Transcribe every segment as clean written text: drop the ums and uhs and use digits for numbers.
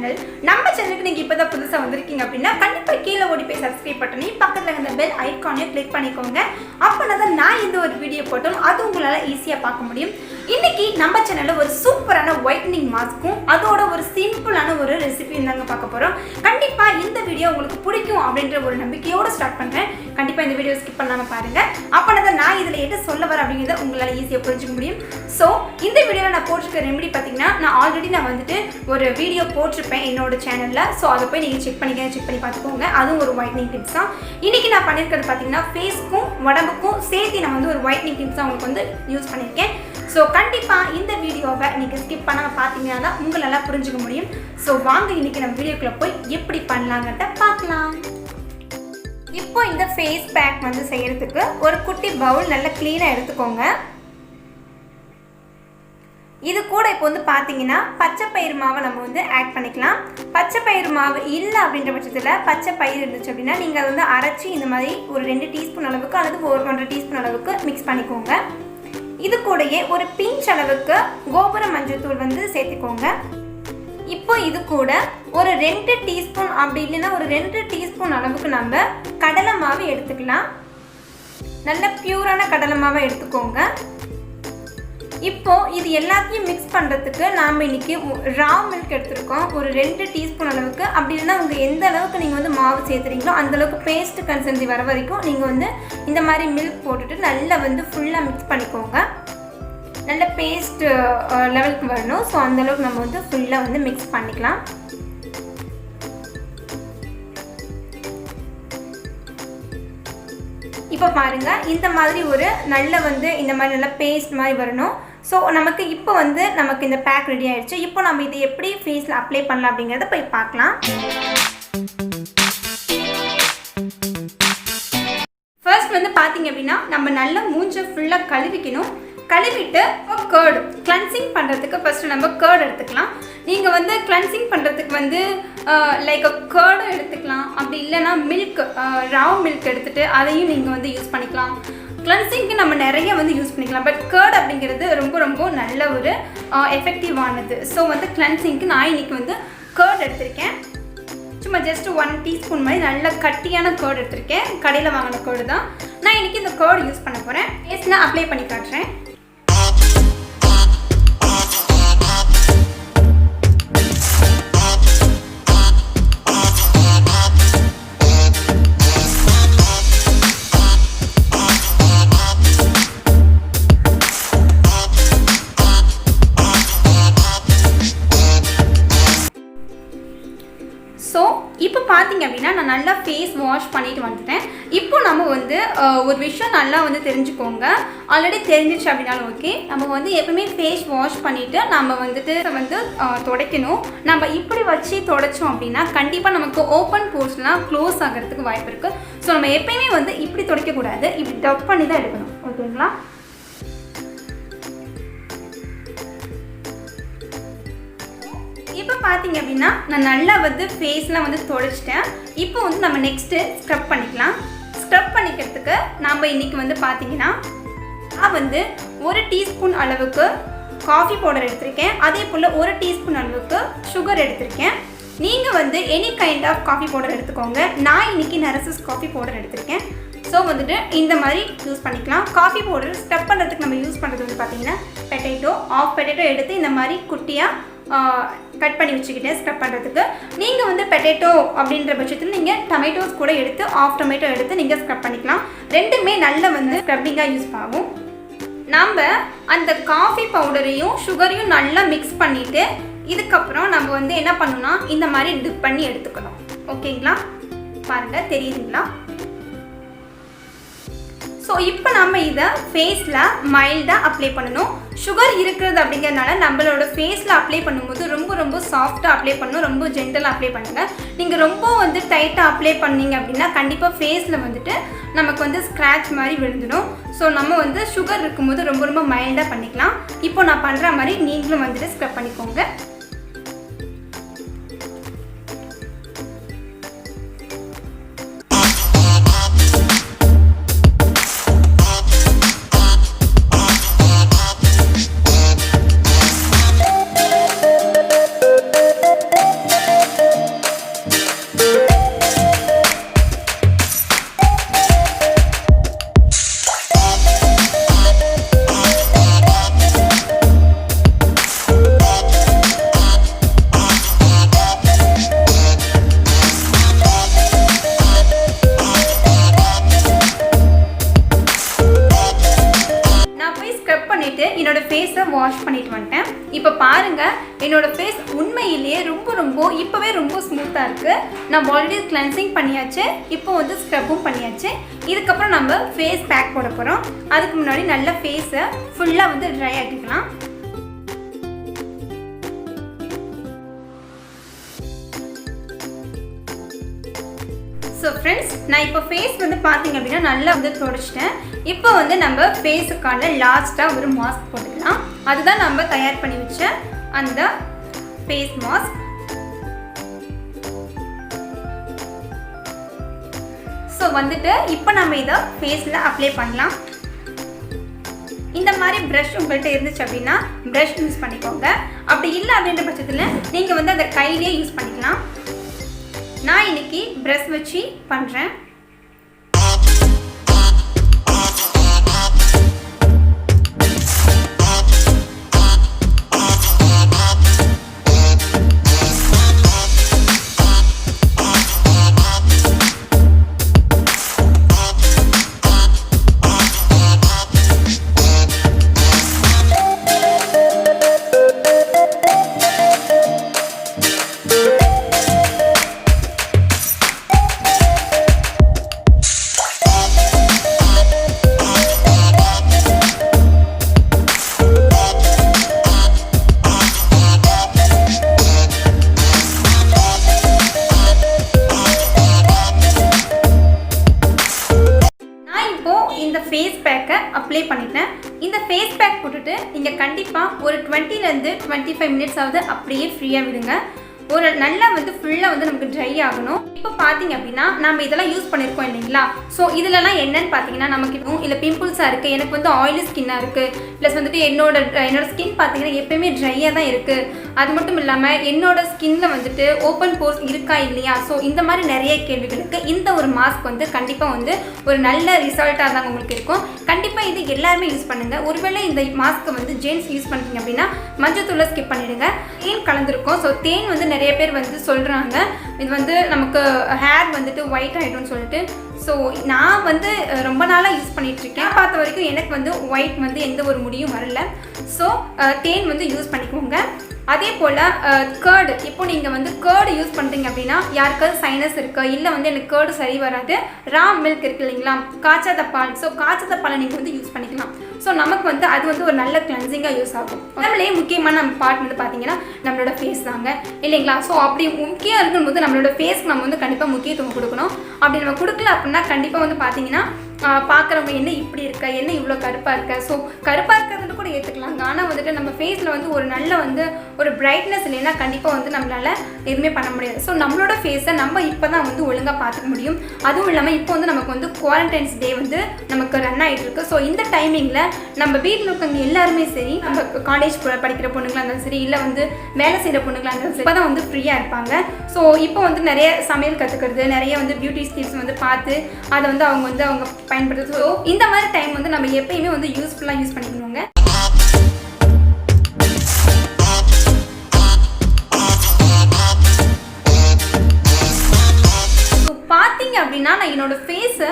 Channel. நம்ம சேனலுக்கு நீங்க இப்பதான் புதுசா வந்திருக்கீங்க அப்படின்னா கண்டிப்பா கீழே ஓடி போய் சப்ஸ்கிரைப் பண்ணி பக்கத்துல இருந்த பெல் ஐகானையும் கிளிக் பண்ணிக்கோங்க. அப்பதான் நான் இந்த ஒரு வீடியோ போட்டாலும் அது உங்களால ஈஸியா பார்க்க முடியும். இன்னைக்கு நம்ம சேனல்ல ஒரு சூப்பரான ஒயிட்னிங் மாஸ்க்கும் அதோட ஒரு சிம்பிளான ஒரு ரெசிபியும் தாங்க பார்க்க போறோம். கண்டிப்பா இந்த வீடியோ உங்களுக்கு பிடிக்கும் அப்படின்ற ஒரு நம்பிக்கையோட ஸ்டார்ட் பண்றேன். கண்டிப்பா இந்த வீடியோ ஸ்கிப் பண்ணாம பாருங்க. அப்பதான் நான் இதுல என்ன சொல்ல வரேன் அப்படிங்கறத உங்களால ஈஸியா புரிஞ்சுக்க முடியும். சோ இந்த வீடியோல நான் போட்டிருக்க ரெமெடி பாத்தீங்கன்னா நான் ஆல்ரெடி வந்துட்டு ஒரு வீடியோ போட்டிருப்பேன் என்னோட சேனல்ல. ஸோ அதை போய் நீங்கள் செக் பண்ணி பார்த்துக்கோங்க. அதுவும் ஒரு ஒயிட்னிங் டிப்ஸ் தான். இன்னைக்கு நான் பண்ணியிருக்கிறது பார்த்தீங்கன்னா ஃபேஸ்க்கும் உடம்புக்கும் சேர்த்து நான் ஒரு ஒயிட்னிங் டிப்ஸ் தான் உங்களுக்கு யூஸ் பண்ணியிருக்கேன். ஸோ கண்டிப்பாக இந்த வீடியோவை நீங்கள் ஸ்கிப் பண்ணாமல் பார்த்தீங்கன்னா தான் உங்களால் புரிஞ்சுக்க முடியும். ஸோ வாங்க இன்னைக்கு நம்ம வீடியோக்குள்ளே போய் எப்படி பண்ணலாங்கிறத பார்க்கலாம். இப்போ இந்த ஃபேஸ் பேக் செய்யறதுக்கு ஒரு குட்டி பவுல் நல்லா க்ளீனாக எடுத்துக்கோங்க. இது கூட இப்போ பார்த்தீங்கன்னா பச்சை பயிறு மாவை நம்ம ஆட் பண்ணிக்கலாம். பச்சை பயிறு மாவு இல்லை அப்படின்ற பட்சத்தில் பச்சை பயிர் இருந்துச்சு அப்படின்னா நீங்கள் அதை அரைச்சி இந்த மாதிரி ஒரு 2 டீஸ்பூன் அளவுக்கு அல்லது ஒரு 1.5 டீஸ்பூன் அளவுக்கு மிக்ஸ் பண்ணிக்கோங்க. இது கூடயே ஒரு பிஞ்ச் அளவுக்கு கோபுர மஞ்சள் தூள் சேர்த்துக்கோங்க. இப்போ இது கூட ஒரு 2 டீஸ்பூன் அப்படி இல்லைன்னா ஒரு 2 டீஸ்பூன் அளவுக்கு நம்ம கடலை மாவு எடுத்துக்கலாம். நல்ல பியூரான கடலை மாவை எடுத்துக்கோங்க. இப்போ இது எல்லாத்தையும் மிக்ஸ் பண்ணுறதுக்கு நாம் இன்றைக்கி ரா மில்க் எடுத்துருக்கோம். ஒரு 2 டீஸ்பூன் அளவுக்கு. அப்படி இல்லைன்னா உங்கள் எந்த அளவுக்கு நீங்கள் மாவு சேர்த்துறீங்களோ அந்தளவுக்கு பேஸ்ட் கன்சிஸ்டன்சி வர வரைக்கும் நீங்கள் இந்த மாதிரி மில்க் போட்டுட்டு நல்லா ஃபுல்லாக மிக்ஸ் பண்ணிக்கோங்க. நல்ல பேஸ்ட் லெவலுக்கு வரணும். ஸோ அந்தளவுக்கு நம்ம ஃபுல்லாக மிக்ஸ் பண்ணிக்கலாம். இப்போ பாருங்கள், இந்த மாதிரி ஒரு நல்ல இந்த மாதிரி நல்லா பேஸ்ட் மாதிரி வரணும். ஸோ நமக்கு இப்போ நமக்கு இந்த பேக் ரெடி ஆகிடுச்சு. இப்போ நம்ம இதை எப்படி ஃபேஸில் அப்ளை பண்ணலாம் அப்படிங்கிறத போய் பார்க்கலாம். ஃபர்ஸ்ட் பார்த்தீங்க அப்படின்னா நம்ம நல்லா மூஞ்சை ஃபுல்லாக கழுவிக்கணும். கழுவிட்டு கர்டு கிளன்சிங் பண்ணுறதுக்கு ஃபஸ்ட்டு நம்ம கர்டு எடுத்துக்கலாம். நீங்கள் கிளன்சிங் பண்ணுறதுக்கு லைக் கர்டு எடுத்துக்கலாம். அப்படி இல்லைன்னா மில்க் ராவ் மில்க் எடுத்துகிட்டு அதையும் நீங்கள் யூஸ் பண்ணிக்கலாம். கிளன்சிங்க்கு நம்ம நிறைய யூஸ் பண்ணிக்கலாம். பட் கர்ட் அப்படிங்கிறது ரொம்ப ரொம்ப நல்ல ஒரு எஃபெக்டிவானது. ஸோ கிளன்சிங்க்கு நான் இன்றைக்கி கர்ட் எடுத்திருக்கேன். சும்மா ஜஸ்ட் 1 டீஸ்பூன் மாதிரி நல்ல கட்டியான கர்டு எடுத்திருக்கேன். கடையில் வாங்கின கர்டு தான். நான் இன்றைக்கி இந்த கர்டு யூஸ் பண்ண போகிறேன். ஃபேஸில் அப்ளை பண்ணி காட்டுறேன். ஸோ இப்போ பார்த்தீங்க அப்படின்னா நான் நல்லா ஃபேஸ் வாஷ் பண்ணிட்டு வந்துட்டேன். இப்போ நம்ம ஒரு விஷயம் நல்லா தெரிஞ்சுக்கோங்க. ஆல்ரெடி தெரிஞ்சிச்சு அப்படின்னாலும் ஓகே. நம்ம எப்பவுமே ஃபேஸ் வாஷ் பண்ணிவிட்டு நம்ம துடைக்கணும். நம்ம இப்படி வச்சு துடைச்சோம் அப்படின்னா கண்டிப்பாக நமக்கு ஓப்பன் போர்ஸ்லாம் க்ளோஸ் ஆகிறதுக்கு வாய்ப்பு இருக்குது. ஸோ நம்ம எப்பயுமே இப்படி துடைக்கக்கூடாது. இப்படி டப் பண்ணி தான் எடுக்கணும். ஓகேங்களா? இப்போ பார்த்தீங்க அப்படின்னா நான் நல்லா ஃபேஸ்லாம் துடைச்சிட்டேன். இப்போ நம்ம நெக்ஸ்ட்டு ஸ்க்ரப் பண்ணிக்கலாம். ஸ்க்ரப் பண்ணிக்கிறதுக்கு நாம் இன்றைக்கி பார்த்தீங்கன்னா நான் 1 டீஸ்பூன் அளவுக்கு காஃபி பவுடர் எடுத்திருக்கேன். அதே போல் 1 டீஸ்பூன் அளவுக்கு சுகர் எடுத்திருக்கேன். நீங்கள் any kind of coffee powder எடுத்துக்கோங்க. நான் இன்றைக்கி நரசஸ் காஃபி பவுடர் எடுத்திருக்கேன். ஸோ இந்த மாதிரி யூஸ் பண்ணிக்கலாம். காஃபி பவுடர் ஸ்க்ரப் பண்ணுறதுக்கு நம்ம யூஸ் பண்ணுறது பார்த்தீங்கன்னா ஆஃப் பொட்டேட்டோ எடுத்து இந்த மாதிரி குட்டியாக கட் பண்ணி வச்சுக்கிட்டேன் ஸ்க்ரப் பண்ணுறதுக்கு. நீங்கள் பொட்டேட்டோ அப்படின்ற பட்சத்தில் நீங்கள் டொமேட்டோஸ் கூட எடுத்து ஆஃப் டொமேட்டோ எடுத்து நீங்கள் ஸ்க்ரப் பண்ணிக்கலாம். ரெண்டுமே நல்ல ஸ்க்ரப்பிங்காக யூஸ் ஆகும். நம்ம அந்த காஃபி பவுடரையும் சுகரையும் நல்லா மிக்ஸ் பண்ணிவிட்டு இதுக்கப்புறம் நம்ம என்ன பண்ணணும்னா இந்த மாதிரி டிப் பண்ணி எடுத்துக்கணும். ஓகேங்களா? பாருங்கள், தெரியுதுங்களா? ஸோ இப்போ நம்ம இதை ஃபேஸில் மைல்டாக அப்ளை பண்ணணும். சுகர் இருக்கிறது அப்படிங்கிறதுனால நம்மளோட ஃபேஸில் அப்ளை பண்ணும்போது ரொம்ப ரொம்ப சாஃப்டாக அப்ளை பண்ணணும். ரொம்ப ஜென்டலாக அப்ளை பண்ணுங்கள். நீங்கள் ரொம்ப டைட்டாக அப்ளை பண்ணிங்க அப்படின்னா கண்டிப்பாக ஃபேஸில் நமக்கு ஸ்க்ராட்ச் மாதிரி விழுந்துடும். ஸோ நம்ம சுகர் இருக்கும்போது ரொம்ப ரொம்ப மைல்டாக பண்ணிக்கலாம். இப்போ நான் பண்ணுற மாதிரி நீங்களும் ஸ்க்ரப் பண்ணிக்கோங்க. என்னோடய ஃபேஸ் உண்மையிலேயே ரொம்ப இப்போவே ரொம்ப ஸ்மூத்தாக இருக்குது. நான் ஆல்ரெடி கிளென்சிங் பண்ணியாச்சு, இப்போ வந்து ஸ்க்ரப்பும் பண்ணியாச்சு. இதுக்கப்புறம் நம்ம ஃபேஸ் பேக் போட போகிறோம். அதுக்கு முன்னாடி நல்ல ஃபேஸை ஃபுல்லாக வந்து ட்ரை ஆக்கிக்கலாம். ஸோ ஃப்ரெண்ட்ஸ், நான் இப்போ ஃபேஸ் வந்து பார்த்தீங்க அப்படின்னா நல்லா வந்து தொடச்சிட்டேன். இப்போ வந்து நம்ம ஃபேஸுக்கான லாஸ்ட்டாக ஒரு மாஸ்க் போட்டுக்கலாம். அதுதான் நம்ம தயார் பண்ணி வச்ச அந்த ஃபேஸ் மாஸ்க். ஸோ வந்துட்டு இப்போ நம்ம இதை ஃபேஸில் அப்ளை பண்ணலாம். இந்த மாதிரி ப்ரஷ் உங்கள்கிட்ட இருந்துச்சு அப்படின்னா ப்ரஷ் யூஸ் பண்ணிக்கோங்க. அப்படி இல்லை அப்படின்ற பட்சத்தில் நீங்கள் வந்து அதை கையிலேயே யூஸ் பண்ணிக்கலாம். நான் இன்னைக்கு ப்ரஷ் வச்சு பண்ணுறேன். இந்த ஃபேஸ் பேக்கை அப்ளை பண்ணிட்டேன். இந்த ஃபேஸ் பேக் போட்டுட்டு நீங்கள் கண்டிப்பாக ஒரு 20 to 25 மினிட்ஸ் ஆகுது அப்படியே ஃப்ரீயாக விடுங்க. ஒரு நல்லா வந்து ஃபுல்லாக வந்து நமக்கு ட்ரை ஆகணும். இப்போ பார்த்தீங்க அப்படின்னா நம்ம இதெல்லாம் யூஸ் பண்ணியிருக்கோம் இல்லைங்களா? ஸோ இதிலலாம் என்னன்னு பார்த்தீங்கன்னா நமக்கு இல்லை பிம்பிள்ஸாக இருக்குது, எனக்கு வந்து ஆயிலி ஸ்கின்னாக இருக்குது, ப்ளஸ் வந்துட்டு என்னோட ஸ்கின் பார்த்தீங்கன்னா எப்போயுமே ட்ரையாக தான் இருக்குது. அது மட்டும் இல்லாமல் என்னோடய ஸ்கின்னில் வந்துட்டு ஓப்பன் போர்ஸ் இருக்கா இல்லையா? ஸோ இந்த மாதிரி நிறைய கேள்விகளுக்கு இந்த ஒரு மாஸ்க் வந்து கண்டிப்பாக வந்து ஒரு நல்ல ரிசல்ட்டாக தான் உங்களுக்கு இருக்கும். கண்டிப்பாக இது எல்லாருமே யூஸ் பண்ணுங்கள். ஒருவேளை இந்த மாஸ்க்கை வந்து ஜென்ஸ் யூஸ் பண்ணுறீங்க அப்படின்னா மஞ்சத்தூளை ஸ்கிப் பண்ணிவிடுங்க. தேன் கலந்துருக்கும். ஸோ தேன் வந்து நிறைய பேர் வந்து சொல்கிறாங்க இது வந்து நமக்கு ஹேர் வந்துட்டு ஒயிட் ஆகிடும்னு சொல்லிட்டு. ஸோ நான் வந்து ரொம்ப நாளாக யூஸ் பண்ணிகிட்ருக்கேன். பார்த்த வரைக்கும் எனக்கு வந்து ஒயிட் வந்து எந்த ஒரு முடியும் வரல. ஸோ தேன் வந்து யூஸ் பண்ணிக்கோங்க. அதே போல் கேர்டு, இப்போ நீங்கள் வந்து கேர்டு யூஸ் பண்ணுறீங்க அப்படின்னா யாருக்காவது சைனஸ் இருக்குது, இல்லை வந்து எனக்கு கேர்டு சரி வராது, ரா மில்க் இருக்குது இல்லைங்களா, காய்ச்சாத பால். ஸோ காய்ச்சாத பாலை நீங்கள் வந்து யூஸ் பண்ணிக்கலாம். ஸோ நமக்கு வந்து அது வந்து ஒரு நல்ல கிளென்சிங்காக யூஸ் ஆகும். நம்மளே முக்கியமான நம்ம பார்ட் வந்து பார்த்தீங்கன்னா நம்மளோட ஃபேஸ் தாங்க இல்லைங்களா? ஸோ அப்படி முக்கியம் இருக்கும்போது நம்மளோட ஃபேஸ்க்கு நம்ம வந்து கண்டிப்பாக முக்கியத்துவம் கொடுக்கணும். அப்படி நம்ம கொடுக்கல அப்படின்னா கண்டிப்பாக வந்து பார்த்தீங்கன்னா பார்க்குறவங்க என்ன இப்படி இருக்கா, என்ன இவ்வளோ கருப்பாக இருக்கா. ஸோ கருப்பாக இருக்கிறது கூட ஏற்றுக்கலாங்க. ஆனால் வந்துட்டு நம்ம ஃபேஸில் வந்து ஒரு நல்ல வந்து ஒரு பிரைட்னஸ் இல்லைன்னா கண்டிப்பாக வந்து நம்மளால் எதுவுமே பண்ண முடியாது. ஸோ நம்மளோட ஃபேஸை நம்ம இப்போ தான் வந்து ஒழுங்காக பார்த்துக்க முடியும். அதுவும் இல்லாமல் இப்போ வந்து நமக்கு வந்து குவாரண்டைன்ஸ் டே வந்து நமக்கு ரன் ஆகிட்டு இருக்கு. ஸோ இந்த டைமிங்கில் நம்ம வீட்டில் இருக்கவங்க எல்லாருமே சரி, நம்ம காலேஜ் படிக்கிற பொண்ணுங்களாக இருந்தாலும் சரி, இல்லை வந்து வேலை செய்கிற பொண்ணுங்களாக இருந்தாலும் சரி, இப்போ தான் வந்து ஃப்ரீயாக இருப்பாங்க. ஸோ இப்போ வந்து நிறைய சமையல் கற்றுக்கிறது, நிறைய வந்து பியூட்டி டிப்ஸ் வந்து பார்த்து அதை வந்து அவங்க பயன்படுத்து. ஸோ இந்த மாதிரி டைம் வந்து நம்ம எப்பயுமே வந்து யூஸ்ஃபுல்லாக யூஸ் பண்ணிக்கணுங்க. ஸோ பார்த்தீங்க அப்படின்னா நான் என்னோட ஃபேஸை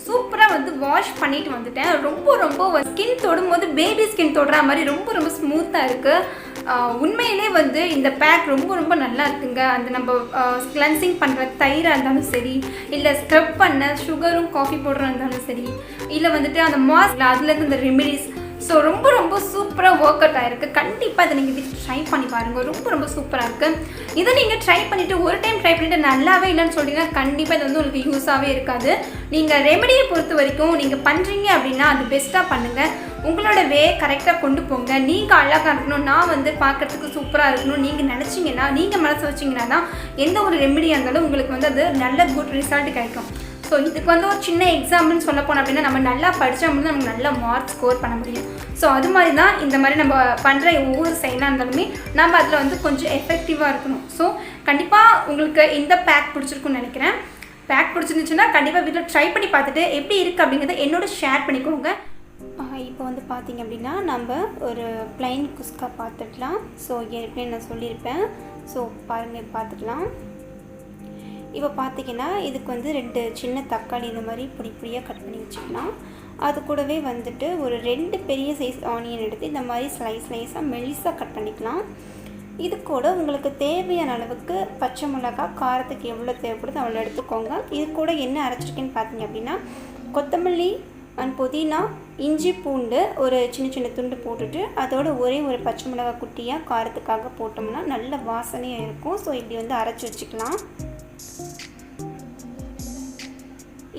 சூப்பராக வந்து வாஷ் பண்ணிட்டு வந்துட்டேன். ரொம்ப ஸ்கின் தொடும்போது பேபி ஸ்கின் தொடுற மாதிரி ரொம்ப ஸ்மூத்தாக இருக்குது. உண்மையிலே வந்து இந்த பேக் ரொம்ப நல்லா இருக்குங்க. அந்த நம்ம கிளென்சிங் பண்ணுற தயிராக இருந்தாலும் சரி, இல்லை ஸ்க்ரப் பண்ண சுகரும் காஃபி பவுடராக இருந்தாலும் சரி, இல்லை வந்துட்டு அந்த மாஸ்க் அதுலேருந்து இந்த ரெமிடிஸ், ஸோ ரொம்ப சூப்பராக ஒர்க் அவுட் ஆகிருக்கு. கண்டிப்பாக இதை நீங்கள் ட்ரை பண்ணி பாருங்கள். ரொம்ப சூப்பராக இருக்குது. இதை நீங்கள் ட்ரை பண்ணிவிட்டு ஒரு டைம் ட்ரை பண்ணிவிட்டு நல்லாவே இல்லைன்னு சொல்லிட்டீங்கன்னா கண்டிப்பாக இது வந்து உங்களுக்கு யூஸாகவே இருக்காது. நீங்கள் ரெமெடியை பொறுத்த வரைக்கும் நீங்கள் பண்ணுறீங்க அப்படின்னா அது பெஸ்ட்டாக பண்ணுங்கள். உங்களோட கரெக்டாக கொண்டு போங்க. நீங்கள் அழகாக இருக்கணும், நான் வந்து பார்க்குறதுக்கு சூப்பராக இருக்கணும் நீங்கள் நினச்சிங்கன்னா, நீங்கள் மனசு வச்சிங்கன்னா தான் எந்த ஒரு ரெமெடியாக இருந்தாலும் உங்களுக்கு வந்து அது நல்ல குட் ரிசல்ட் கிடைக்கும். ஸோ இதுக்கு வந்து ஒரு சின்ன எக்ஸாம்பிள்னு சொல்ல போனோம் அப்படின்னா நம்ம நல்லா படித்தா மட்டும் நமக்கு நல்ல மார்க் ஸ்கோர் பண்ண முடியும். ஸோ அது மாதிரி தான் இந்த மாதிரி நம்ம பண்ணுற ஒவ்வொரு செயலாக இருந்தாலுமே நம்ம அதில் வந்து கொஞ்சம் எஃபெக்டிவாக இருக்கணும். ஸோ கண்டிப்பாக உங்களுக்கு இந்த பேக் பிடிச்சிருக்குன்னு நினைக்கிறேன். பேக் பிடிச்சிருந்துச்சுன்னா கண்டிப்பாக வீட்டில் ட்ரை பண்ணி பார்த்துட்டு எப்படி இருக்குது அப்படிங்கிறத என்னோட ஷேர் பண்ணிக்கோங்க. இப்போ வந்து பார்த்திங்க அப்படின்னா நம்ம ஒரு ப்ளைன் குஸ்கா பார்த்துக்கலாம். ஸோ ஏற்கனவே நான் சொல்லியிருப்பேன். ஸோ பாருங்கள் பார்த்துக்கலாம். இப்போ பார்த்திங்கன்னா இதுக்கு வந்து 2 சின்ன தக்காளி இந்த மாதிரி பொடியாக கட் பண்ணி வச்சுக்கலாம். அது கூடவே வந்துட்டு ஒரு 2 பெரிய சைஸ் ஆனியன் எடுத்து இந்த மாதிரி ஸ்லைஸாக மெலிசாக கட் பண்ணிக்கலாம். இது கூட உங்களுக்கு தேவையான அளவுக்கு பச்சை மிளகாய் காரத்துக்கு எவ்வளோ தேவைப்படுதோ அவ்வளோ எடுத்துக்கோங்க. இது கூட என்ன அரைச்சிருக்கேன்னு பார்த்தீங்க அப்படின்னா கொத்தமல்லி அண்ட் புதினா, இஞ்சி, பூண்டு ஒரு சின்ன சின்ன துண்டு போட்டுட்டு அதோட ஒரே ஒரு பச்சை மிளகாய் குட்டியாக காரத்துக்காக போட்டோம்னா நல்ல வாசனையாக இருக்கும். ஸோ இப்படி வந்து அரைச்சி வச்சுக்கலாம்.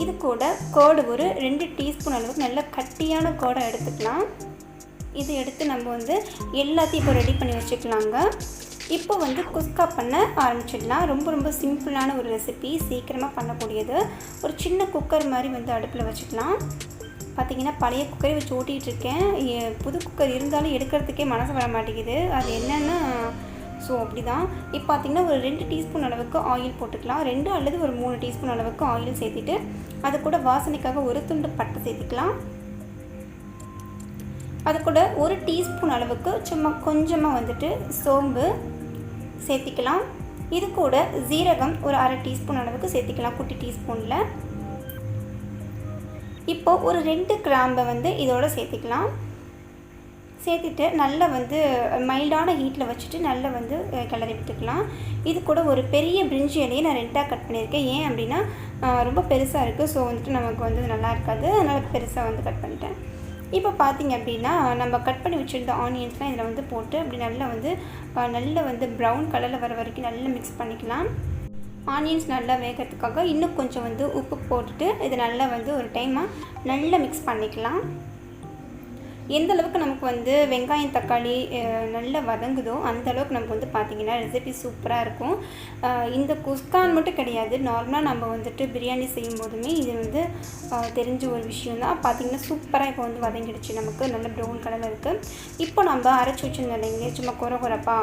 இது கூட கர்டு ஒரு 2 டீஸ்பூன் அளவுக்கு நல்ல கட்டியான கர்டை எடுத்துக்கலாம். இது எடுத்து நம்ம வந்து எல்லாத்தையும் இப்போ ரெடி பண்ணி வச்சுக்கலாங்க. இப்போ வந்து குஸ்கா பண்ண ஆரம்பிச்சிடலாம். ரொம்ப சிம்பிளான ஒரு ரெசிபி, சீக்கிரமாக பண்ணக்கூடியது. ஒரு சின்ன குக்கர் மாதிரி வந்து அடுப்பில் வச்சுக்கலாம். பார்த்திங்கன்னா பழைய குக்கரை வச்சு ஓட்டிகிட்டு இருக்கேன். புது குக்கர் இருந்தாலும் எடுக்கிறதுக்கே மனசு வர மாட்டேங்குது. அது என்னென்னா ஸோ அப்படி தான். இப்போ பார்த்திங்கன்னா ஒரு 2 டீஸ்பூன் அளவுக்கு ஆயில் போட்டுக்கலாம். 2 அல்லது ஒரு 3 டீஸ்பூன் அளவுக்கு ஆயில் சேர்த்துட்டு அது கூட வாசனைக்காக ஒரு துண்டு பட்டை சேர்த்துக்கலாம். அது கூட ஒரு டீஸ்பூன் அளவுக்கு சும்மா கொஞ்சமாக வந்துட்டு சோம்பு சேர்த்திக்கலாம். இது கூட ஜீரகம் ஒரு அரை டீஸ்பூன் அளவுக்கு சேர்த்திக்கலாம், குட்டி டீஸ்பூனில். இப்போ ஒரு 2 கிராம்பை வந்து இதோட சேர்த்திக்கலாம். சேர்த்துட்டு நல்லா வந்து மைல்டான ஹீட்டில் வச்சுட்டு நல்லா வந்து கிளறி விட்டுக்கலாம். இது கூட ஒரு பெரிய பிரிஞ்சி இலையை நான் 2ஆக கட் பண்ணியிருக்கேன். ஏன் அப்படின்னா ரொம்ப பெருசாக இருக்குது. ஸோ வந்துட்டு நமக்கு வந்து நல்லா இருக்காது, அதனால் பெருசாக வந்து கட் பண்ணிட்டேன். இப்போ பார்த்திங்க அப்படின்னா நம்ம கட் பண்ணி வச்சுருந்த ஆனியன்ஸ்லாம் இதில் வந்து போட்டு அப்படி நல்லா வந்து ப்ரௌன் கலரில் வர வரைக்கும் நல்லா மிக்ஸ் பண்ணிக்கலாம். ஆனியன்ஸ் நல்லா வேகிறதுக்காக இன்னும் கொஞ்சம் வந்து உப்பு போட்டுட்டு இதை நல்லா வந்து ஒரு டைமாக நல்லா மிக்ஸ் பண்ணிக்கலாம். எந்த அளவுக்கு நமக்கு வந்து வெங்காயம் தக்காளி நல்லா வதங்குதோ அந்த அளவுக்கு நமக்கு வந்து பார்த்திங்கன்னா ரெசிபி சூப்பராக இருக்கும். இந்த குஸ்கான் மட்டும் கிடையாது, நார்மலாக நம்ம வந்துட்டு பிரியாணி செய்யும் போதுமே இது வந்து தெரிஞ்ச ஒரு விஷயம் தான். பார்த்திங்கன்னா சூப்பராக இப்போ வந்து வதங்கிடுச்சு, நமக்கு நல்ல ப்ரௌன் கலரில் இருக்குது. இப்போ நம்ம அரைச்சி வச்சுருந்தோங்க சும்மா குறப்பா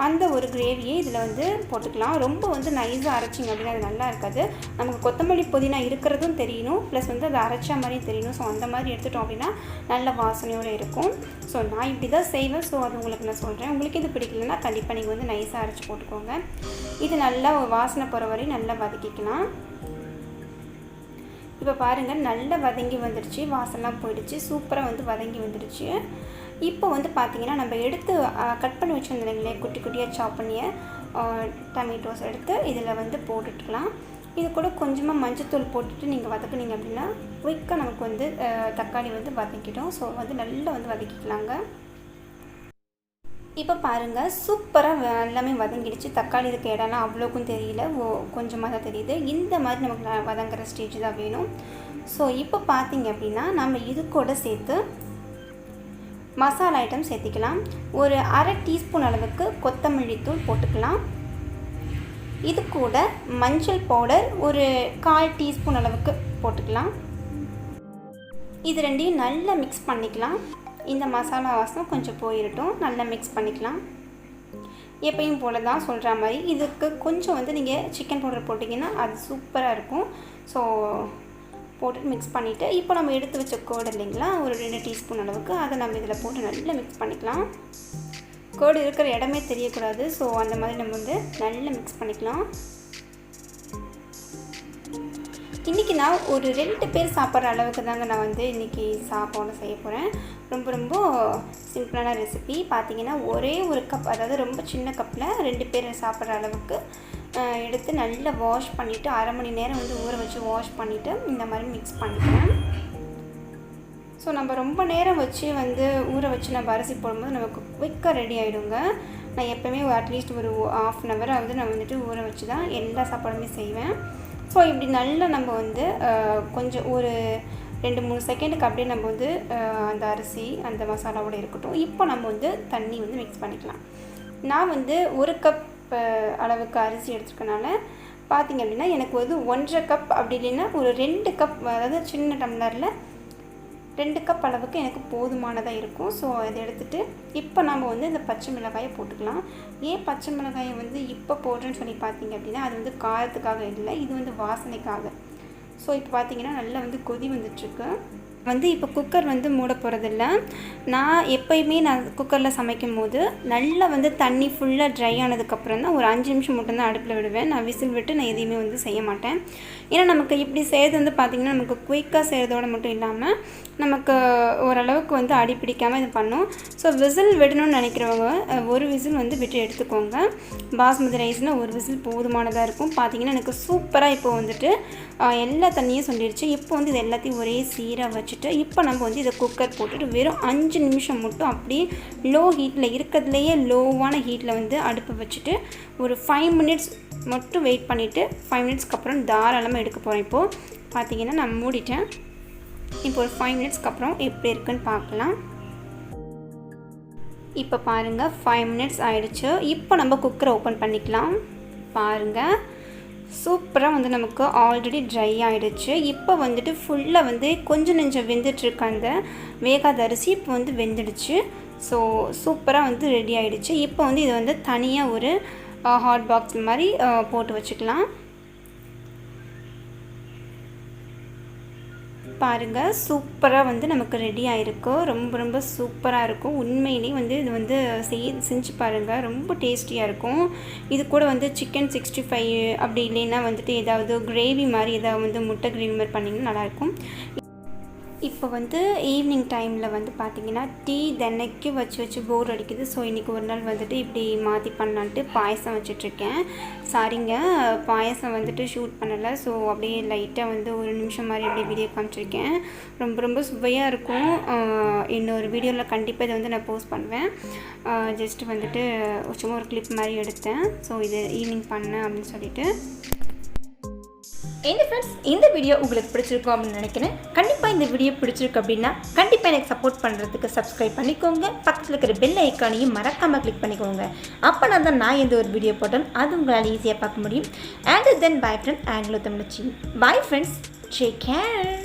அந்த ஒரு கிரேவியை இதில் வந்து போட்டுக்கலாம். ரொம்ப வந்து நைஸாக அரைச்சிங்க அப்படின்னா அது நல்லா இருக்காது. நமக்கு கொத்தமல்லி புதினா இருக்கிறதும் தெரியணும், ப்ளஸ் வந்து அது அரைச்சா மாதிரியும் தெரியணும். ஸோ அந்த மாதிரி எடுத்துட்டோம் அப்படின்னா நல்ல வாசனையோடு இருக்கும். ஸோ நான் இப்படி தான் செய்வேன். ஸோ அது உங்களுக்கு நான் சொல்கிறேன். உங்களுக்கு இது பிடிக்கலன்னா கண்டிப்பாக நீங்கள் வந்து நைஸாக அரைச்சி போட்டுக்கோங்க. இது நல்லா வாசனை போகிற வரையும் நல்லா வதக்கிக்கலாம். இப்போ பாருங்கள் நல்லா வதங்கி வந்துடுச்சு, வாசனைலாம் போயிடுச்சு, சூப்பராக வந்து வதங்கி வந்துடுச்சு. இப்போ வந்து பார்த்திங்கன்னா நம்ம எடுத்து கட் பண்ணி வச்சுருந்தீங்களே குட்டி குட்டியாக சாப் பண்ணிய டொமேட்டோஸ் எடுத்து இதில் வந்து போட்டுக்கலாம். இது கூட கொஞ்சமாக மஞ்சத்தூள் போட்டுட்டு நீங்கள் வதக்குனீங்க அப்படின்னா குயிக்காக நமக்கு வந்து தக்காளி வந்து வதக்கிட்டோம். ஸோ வந்து நல்லா வந்து வதக்கிக்கலாங்க. இப்போ பாருங்கள் சூப்பராக எல்லாமே வதங்கிடுச்சு. தக்காளி இருக்க இடம்லாம் அவ்வளோக்கும் தெரியல, கொஞ்சமாக தான் தெரியுது. இந்த மாதிரி நமக்கு வதங்குற ஸ்டேஜ் தான் வேணும். ஸோ இப்போ பார்த்திங்க அப்படின்னா நம்ம இது கூட சேர்த்து மசாலா ஐட்டம் சேர்த்திக்கலாம். ஒரு அரை டீஸ்பூன் அளவுக்கு கொத்தமல்லி தூள் போட்டுக்கலாம். இது கூட மஞ்சள் பவுடர் ஒரு 1/4 டீஸ்பூன் அளவுக்கு போட்டுக்கலாம். இது ரெண்டையும் நல்லா மிக்ஸ் பண்ணிக்கலாம். இந்த மசாலா வாசனை கொஞ்சம் போயிடட்டும், நல்லா மிக்ஸ் பண்ணிக்கலாம். எப்பயும் போல் தான் சொல்கிற மாதிரி இதுக்கு கொஞ்சம் வந்து நீங்கள் சிக்கன் பவுடர் போட்டிங்கன்னா அது சூப்பராக இருக்கும். ஸோ போட்டு மிக்ஸ் பண்ணிவிட்டு இப்போ நம்ம எடுத்து வச்ச கர்டு இல்லைங்களா, ஒரு 2 டீஸ்பூன் அளவுக்கு அதை நம்ம இதில் போட்டு நல்லா மிக்ஸ் பண்ணிக்கலாம். கர்டு இருக்கிற இடமே தெரியக்கூடாது. ஸோ அந்த மாதிரி நம்ம வந்து நல்லா மிக்ஸ் பண்ணிக்கலாம். இன்றைக்கி நான் ஒரு 2 பேர் சாப்பிட்ற அளவுக்கு தாங்க நான் வந்து இன்றைக்கி சாப்பாடு செய்ய போகிறேன். ரொம்ப சிம்பிளான ரெசிபி. பார்த்திங்கன்னா ஒரே ஒரு கப், அதாவது ரொம்ப சின்ன கப்பில் 2 பேர் சாப்பிட்ற அளவுக்கு எடுத்து நல்லா வாஷ் பண்ணிவிட்டு அரை மணி நேரம் வந்து ஊற வச்சு வாஷ் பண்ணிவிட்டு இந்த மாதிரி மிக்ஸ் பண்ணிக்கிறேன். ஸோ நம்ம ரொம்ப நேரம் வச்சு வந்து ஊற வச்சு நம்ம அரிசி போடும்போது நமக்கு குயிக்காக ரெடி ஆகிடுங்க. நான் எப்போவுமே அட்லீஸ்ட் ஒரு 1/2 hour வந்து நான் வந்துட்டு ஊற வச்சு தான் எல்லா சாப்பாடுமே செய்வேன். ஸோ இப்படி நல்லா நம்ம வந்து கொஞ்சம் ஒரு 2-3 செகண்டுக்கு அப்படியே நம்ம வந்து அந்த அரிசி அந்த மசாலாவோடு இருக்கட்டும். இப்போ நம்ம வந்து தண்ணி வந்து மிக்ஸ் பண்ணிக்கலாம். நான் வந்து 1 கப் அளவுக்கு அரிசி எடுத்துருக்கனால பார்த்திங்க அப்படின்னா எனக்கு வந்து 1.5 கப் அப்படி இல்லைன்னா ஒரு 2 கப், அதாவது சின்ன டம்ளரில் 2 கப் அளவுக்கு எனக்கு போதுமானதாக இருக்கும். ஸோ அதை எடுத்துகிட்டு இப்போ நம்ம வந்து இந்த பச்சை மிளகாயை போட்டுக்கலாம். ஏன் பச்சை மிளகாயை வந்து இப்போ போடுறேன்னு சொல்லி பார்த்திங்க அப்படின்னா அது வந்து காரத்துக்காக இல்லை, இது வந்து வாசனைக்காக. ஸோ இப்போ பார்த்திங்கன்னா நல்லா வந்து கொதி வந்துட்டுருக்கு. வந்து இப்போ குக்கர் வந்து மூட போகிறதில்ல. நான் எப்போயுமே குக்கரில் சமைக்கும் போது நல்லா வந்து தண்ணி ஃபுல்லாக ட்ரை ஆனதுக்கப்புறம் தான் ஒரு 5 நிமிஷம் மட்டும்தான் அடுப்பில் விடுவேன். நான் விசில் விட்டு நான் எதையுமே வந்து செய்ய மாட்டேன். ஏன்னா நமக்கு இப்படி செய்கிறது வந்து பார்த்திங்கன்னா நமக்கு குயிக்காக செய்கிறதோட மட்டும் இல்லாமல் நமக்கு ஓரளவுக்கு வந்து அடி பிடிக்காமல் இது பண்ணும். ஸோ விசில் விடணும்னு நினைக்கிறவங்க ஒரு விசில் வந்து விட்டு எடுத்துக்கோங்க. பாஸ்மதி ரைஸ்னால் ஒரு விசில் போதுமானதாக இருக்கும். பார்த்திங்கன்னா எனக்கு சூப்பராக இப்போ வந்துட்டு எல்லா தண்ணியும் சொல்லிடுச்சு. இப்போ வந்து இது எல்லாத்தையும் ஒரே சீராக வச்சுட்டு இப்போ நம்ம வந்து இதை குக்கர் போட்டுட்டு வெறும் 5 நிமிஷம் மட்டும் அப்படியே லோ ஹீட்டில் இருக்கிறதுலையே லோவான ஹீட்டில் வந்து அடுப்பை வச்சுட்டு ஒரு 5 மினிட்ஸ் மட்டும் வெயிட் பண்ணிவிட்டு 5 மினிட்ஸ்க்கு அப்புறம் தாராளமாக எடுக்க போகிறேன். இப்போது பார்த்திங்கன்னா நான் மூடிட்டேன். இப்போ ஒரு 5 மினிட்ஸ்க்கு அப்புறம் எப்படி இருக்குன்னு பார்க்கலாம். இப்போ பாருங்கள் 5 மினிட்ஸ் ஆகிடுச்சு. இப்போ நம்ம குக்கரை ஓப்பன் பண்ணிக்கலாம். பாருங்கள் சூப்பராக வந்து நமக்கு ஆல்ரெடி ட்ரை ஆகிடுச்சு. இப்போ வந்துட்டு ஃபுல்லாக வந்து கொஞ்சம் நெஞ்சம் வெந்துட்டுருக்கு அந்த வேகாத அரிசி. இப்போ வந்து வெந்துடுச்சு. ஸோ சூப்பராக வந்து ரெடி ஆகிடுச்சு. இப்போ வந்து இதை வந்து தனியாக ஒரு ஹாட் பாக்ஸ் மாதிரி போட்டு வச்சுக்கலாம். பாருங்கள் சூப்பராக வந்து நமக்கு ரெடி ஆகிருக்கு. ரொம்ப ரொம்ப சூப்பராக இருக்கும். உண்மையிலேயே வந்து இது வந்து செஞ்சு பாருங்கள், ரொம்ப டேஸ்டியாக இருக்கும். இது கூட வந்து சிக்கன் 65 அப்படி இல்லைன்னா வந்துட்டு ஏதாவது கிரேவி மாதிரி ஏதாவது வந்து முட்டை கிரேவி மாதிரி பண்ணிங்கன்னா நல்லாயிருக்கும். இப்போ வந்து ஈவினிங் டைமில் வந்து பார்த்திங்கன்னா டீ தினைக்கு வச்சு போர் அடிக்குது. ஸோ இன்றைக்கி ஒரு நாள் வந்துட்டு இப்படி மாற்றி பண்ணலான்ட்டு பாயசம் வச்சிட்ருக்கேன். சாரிங்க, பாயசம் வந்துட்டு ஷூட் பண்ணலை. ஸோ அப்படியே லைட்டாக வந்து ஒரு நிமிஷம் மாதிரி அப்படியே வீடியோ காமிச்சிருக்கேன். ரொம்ப ரொம்ப சுவையாக இருக்கும். இன்னொரு வீடியோவில் கண்டிப்பாக இதை வந்து நான் போஸ்ட் பண்ணுவேன். ஜஸ்ட்டு வந்துட்டு சும்மா ஒரு கிளிப் மாதிரி எடுத்தேன். ஸோ இது ஈவினிங் பண்ணேன் அப்படின்னு சொல்லிட்டு. என்ன ஃப்ரெண்ட்ஸ், இந்த வீடியோ உங்களுக்கு பிடிச்சிருக்கும் அப்படின்னு நினைக்கிறேன். கண்டிப்பாக இந்த வீடியோ பிடிச்சிருக்கு அப்படின்னா கண்டிப்பாக எனக்கு சப்போர்ட் பண்ணுறதுக்கு சப்ஸ்கிரைப் பண்ணிக்கோங்க. பக்கத்தில் இருக்கிற பெல் ஐக்கானையும் மறக்காமல் கிளிக் பண்ணிக்கோங்க. அப்போனா தான் நான் எந்த ஒரு வீடியோ போட்டாலும் அது உங்களால் ஈஸியாக பார்க்க முடியும். And then by friend Anglo Thamizhachi. Bye friends, take care.